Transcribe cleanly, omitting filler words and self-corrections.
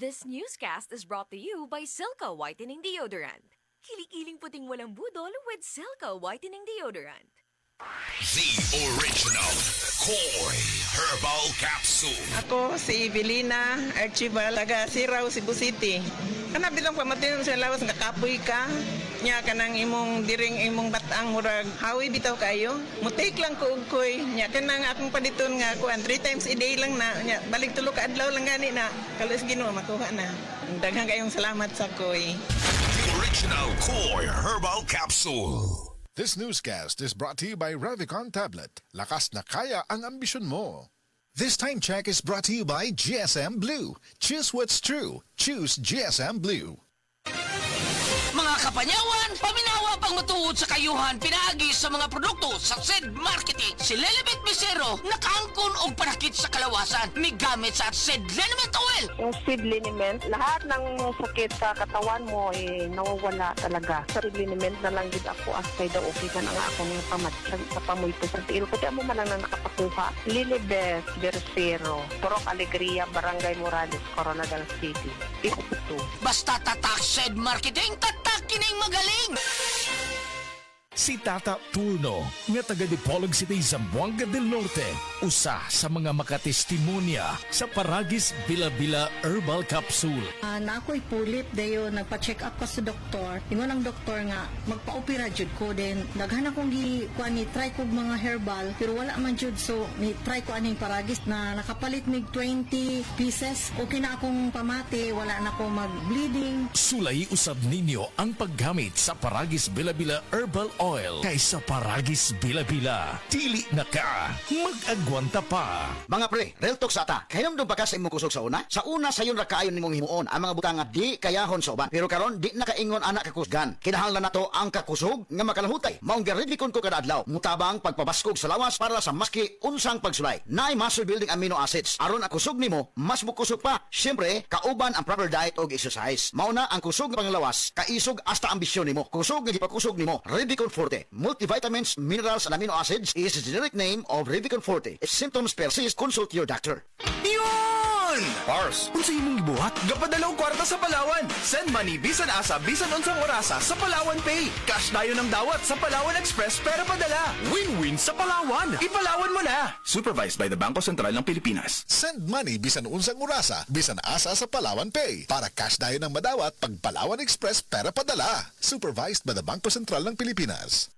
This newscast is brought to you by Silca Whitening Deodorant. Kilikиling puting walang budol with Silca Whitening Deodorant. The original Koi Herbal Capsule. Ako si Evelina Archibald, taga Siraw, Cebu City. Kana bilang pamatin sa lawas nga kapoy ka. Nya kanang imong diring imong batang murag hawi bitaw kayo. Mutik lang ko og koy. Nya kanang akong paditon nga kuan 3 times a day lang na. Nya balik tulo ka adlaw lang gani na. Kalos Ginoo makuha na. Daghang kayong salamat sa koy. The original Koi Herbal Capsule. This newscast is brought to you by Revicon Tablet. Lakas na kaya ang ambisyon mo. This time check is brought to you by GSM Blue. Choose what's true. Choose GSM Blue. Mga kapanyawan, paminawa pang matuod sa kayuhan pinaagi sa mga produkto sa SED Marketing. Si Lelibet Misero, nakaangkon og panakit sa kalawasan. May gamit sa SED Liniment Oil. Yung seed liniment, lahat ng sakit sa katawan mo nawawala talaga. Sa seed liniment na lang din ako asay daw okay ka na nga ako ng pamatsag sa pamoy ko sa tiil. Kuti mo man lang na nakapakuha. Lilibet Versiro, Turok Alegria, Barangay Morales, Coronadal City. Ito. Basta tatak SED Marketing, tatak kining magaling. Si Tata Turno, nga taga Dipolog City, Zamboanga del Norte, usa sa mga makatestimonya sa Paragis Bila-Bila Herbal Capsule. Na ako'y pulip dayo nagpa-check up ko sa doktor. Ingon ang doktor nga magpa-opera jud ko din. Daghan akong kuan ni try ko mga herbal pero wala man jud, so ni try ko aning Paragis na nakapalit mig 20 pieces. Okay na akong pamati, wala na ako mag-bleeding. Sulay usab ninyo ang paggamit sa Paragis Bila-Bila Herbal Oil kaysa Paragis Bila-Bila. Dili na ka, mag-agwanta pa. Mga pre, real talk sa ata. Kahinom pa ka sa imong kusog sa una? Sa una sayon ra kaayon nimong himuon ang mga butang nga di kayahon sa uban. Pero karon di na kaingon anak kakusgan. Kinahanglan nato ang kakusog nga makalahutay. Maong garidikon ko kada adlaw. Mutabang pagpabaskog sa lawas para sa maski unsang pagsulay. Naay muscle building amino acids. Aron ang kusog nimo, mas bukusog pa. Siyempre, kauban ang proper diet og exercise. Mauna ang kusog nga panglawas, kaisog hasta ambisyon nimo. Kusog nga gipakusog nimo. Revicon Forte. Multivitamins, minerals, and amino acids is the generic name of Revicon Forte. If symptoms persist, consult your doctor. Yun! Pars, kung sa imong gibuhat, gapadalaw kwarta sa Palawan. Send money, bisan asa, bisan unsang orasa sa Palawan Pay. Cash dayon ng dawat sa Palawan Express pero padala. Win-win sa Palawan. Ipalawan mo na. Supervised by the Bangko Sentral ng Pilipinas. Send money bisan unsang orasa, bisan asa sa Palawan Pay. Para cash dayo ng madawat pag Palawan Express pera padala. Supervised by the Bangko Sentral ng Pilipinas.